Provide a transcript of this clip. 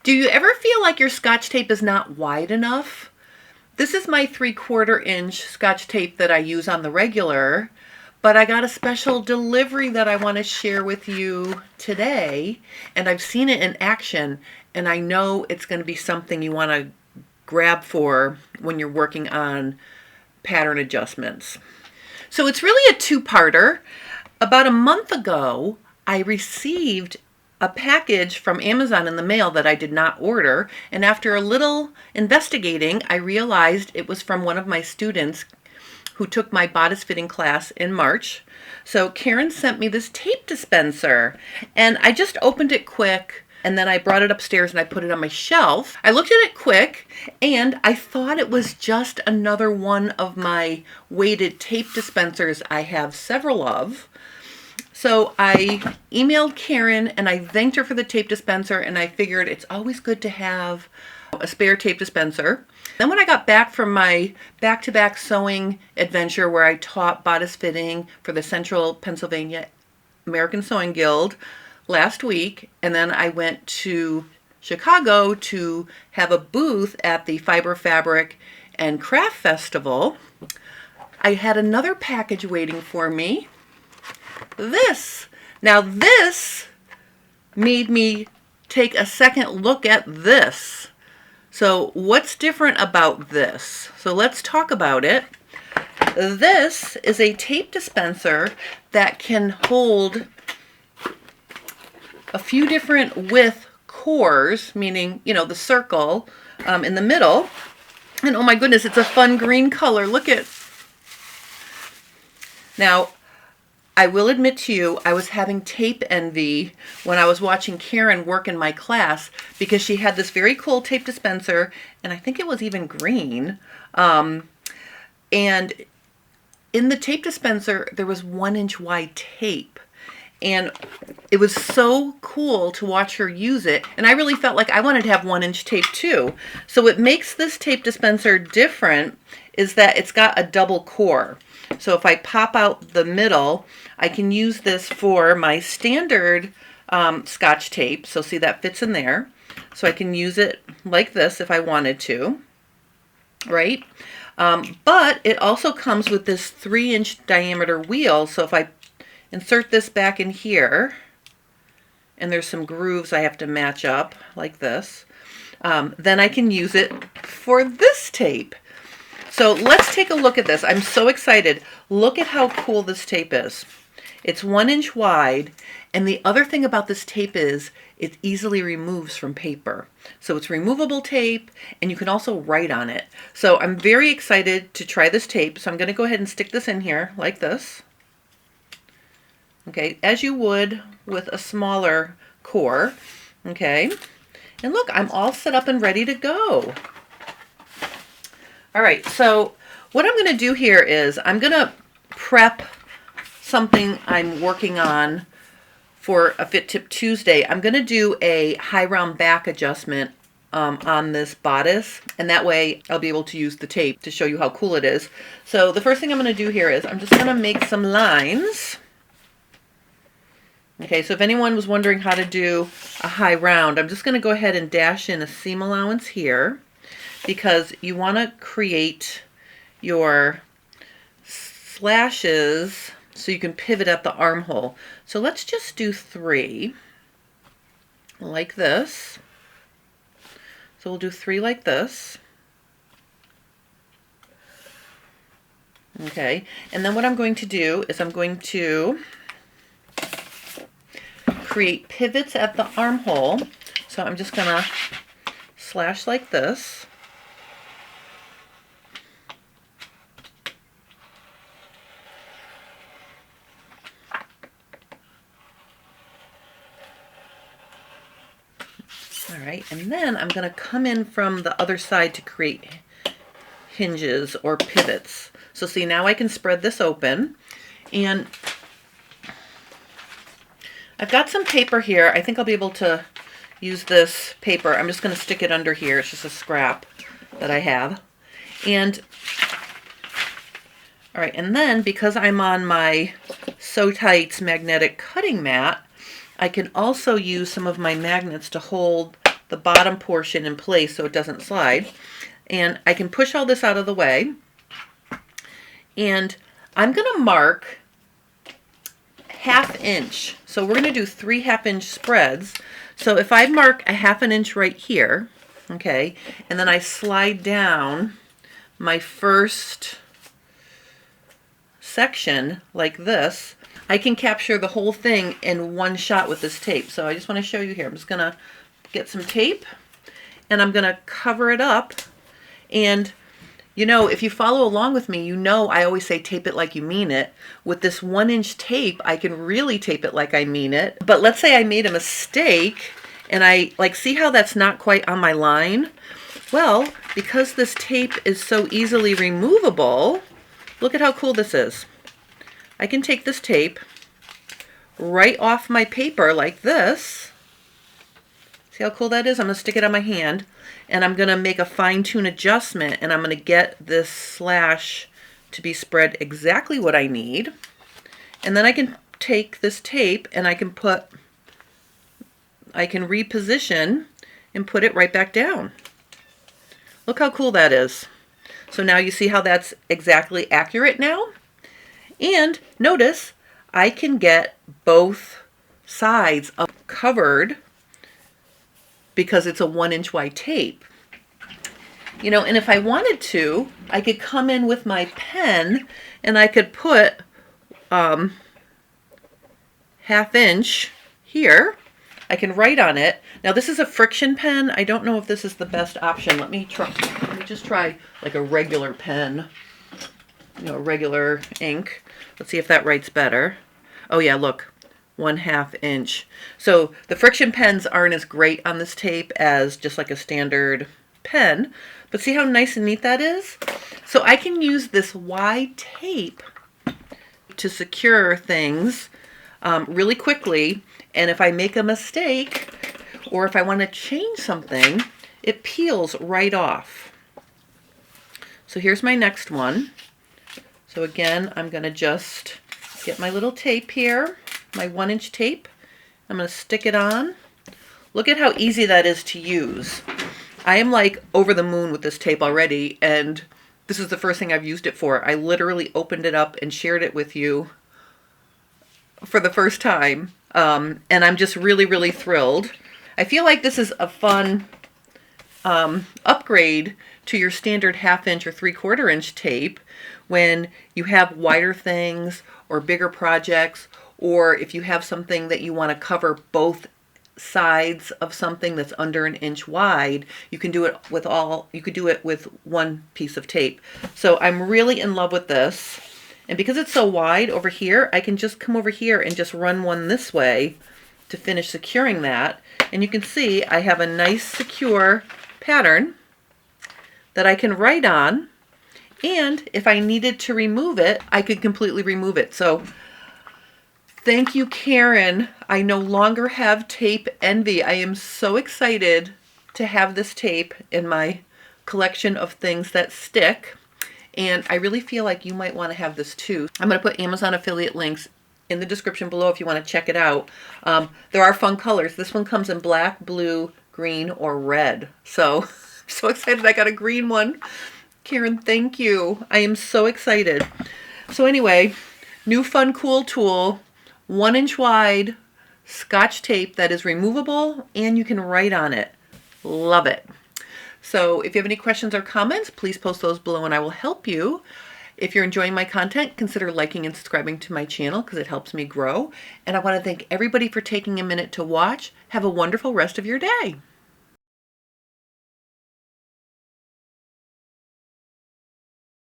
Do you ever feel like your Scotch tape is not wide enough? This is my 3/4 inch Scotch tape that I use on the regular, but I got a special delivery that I want to share with you today, and I've seen it in action, and I know it's going to be something you want to grab for when you're working on pattern adjustments. So it's really a two-parter. About a month ago, I received a package from Amazon in the mail that I did not order, and after a little investigating, I realized it was from one of my students who took my bodice fitting class in March. So Karen sent me this tape dispenser, and I just opened it quick, and then I brought it upstairs and I put it on my shelf. I looked at it quick, and I thought it was just another one of my weighted tape dispensers I have several of. So I emailed Karen and I thanked her for the tape dispenser, and I figured it's always good to have a spare tape dispenser. Then when I got back from my back-to-back sewing adventure where I taught bodice fitting for the Central Pennsylvania American Sewing Guild last week, and then I went to Chicago to have a booth at the Fiber Fabric and Craft Festival, I had another package waiting for me. Now this made me take a second look at this. So what's different about this? So let's talk about it. This is a tape dispenser that can hold a few different width cores, meaning, you know, the circle in the middle. And oh my goodness, it's a fun green color. Look at. Now, I will admit to you, I was having tape envy when I was watching Karen work in my class, because she had this very cool tape dispenser, and I think it was even green. And in the tape dispenser, there was 1-inch wide tape. And it was so cool to watch her use it. And I really felt like I wanted to have 1-inch tape too. So what makes this tape dispenser different is that it's got a double core. So if I pop out the middle, I can use this for my standard Scotch tape. So see, that fits in there. So I can use it like this if I wanted to, right? But it also comes with this 3-inch diameter wheel. So if I insert this back in here, and there's some grooves I have to match up like this, then I can use it for this tape. So let's take a look at this. I'm so excited. Look at how cool this tape is. It's 1-inch wide, and the other thing about this tape is it easily removes from paper. So it's removable tape, and you can also write on it. So I'm very excited to try this tape. So I'm going to go ahead and stick this in here like this. Okay, as you would with a smaller core. Okay, and look, I'm all set up and ready to go. All right, so what I'm going to do here is I'm going to prep something I'm working on for a Fit Tip Tuesday. I'm going to do a high round back adjustment on this bodice, and that way I'll be able to use the tape to show you how cool it is. So the first thing I'm going to do here is I'm just going to make some lines. Okay, so if anyone was wondering how to do a high round, I'm just going to go ahead and dash in a seam allowance here, because you want to create your slashes so you can pivot at the armhole. So let's just do 3 like this. So we'll do 3 like this. Okay, and then what I'm going to do is I'm going to create pivots at the armhole. So I'm just going to slash like this. All right, and then I'm going to come in from the other side to create hinges or pivots. So see, now I can spread this open, and I've got some paper here. I think I'll be able to use this paper. I'm just going to stick it under here. It's just a scrap that I have. And all right, and then because I'm on my Sew Tights magnetic cutting mat, I can also use some of my magnets to hold the bottom portion in place so it doesn't slide. And I can push all this out of the way. And I'm going to mark 1/2 inch. So we're going to do 3 1/2-inch spreads. So if I mark a 1/2 inch right here, okay, and then I slide down my first section like this, I can capture the whole thing in one shot with this tape. So I just want to show you here. I'm just going to get some tape and I'm going to cover it up. And you know, if you follow along with me, you know I always say tape it like you mean it. With this 1-inch tape, I can really tape it like I mean it. But let's say I made a mistake and I see how that's not quite on my line? Well, because this tape is so easily removable, look at how cool this is. I can take this tape right off my paper like this. See how cool that is? I'm going to stick it on my hand and I'm going to make a fine-tune adjustment and I'm going to get this slash to be spread exactly what I need. And then I can take this tape and I can reposition and put it right back down. Look how cool that is. So now you see how that's exactly accurate now? And notice I can get both sides covered because it's a 1-inch wide tape. You know, and if I wanted to, I could come in with my pen and I could put 1/2 inch here. I can write on it. Now this is a friction pen. I don't know if this is the best option. Let me just try like a regular pen, you know, regular ink. Let's see if that writes better. Oh yeah, look. 1/2 inch. So the friction pens aren't as great on this tape as just like a standard pen, but see how nice and neat that is? So I can use this wide tape to secure things really quickly, and if I make a mistake or if I want to change something, it peels right off. So here's my next one. So again, I'm going to just get my little tape here, my 1-inch tape. I'm going to stick it on. Look at how easy that is to use. I am like over the moon with this tape already, and this is the first thing I've used it for. I literally opened it up and shared it with you for the first time, and I'm just really, really thrilled. I feel like this is a fun upgrade to your standard 1/2 inch or 3/4 inch tape when you have wider things or bigger projects, or if you have something that you want to cover both sides of something that's under 1 inch wide, you can do it with one piece of tape. So I'm really in love with this. And because it's so wide over here, I can just come over here and just run one this way to finish securing that. And you can see I have a nice secure pattern that I can write on. And if I needed to remove it, I could completely remove it. So thank you, Karen. I no longer have tape envy. I am so excited to have this tape in my collection of things that stick. And I really feel like you might want to have this too. I'm going to put Amazon affiliate links in the description below if you want to check it out. There are fun colors. This one comes in black, blue, green, or red. So I'm so excited I got a green one. Karen, thank you. I am so excited. So anyway, new fun cool tool, 1-inch wide Scotch tape that is removable and you can write on it. Love it. So if you have any questions or comments, please post those below and I will help you. If you're enjoying my content, consider liking and subscribing to my channel because it helps me grow. And I want to thank everybody for taking a minute to watch. Have a wonderful rest of your day.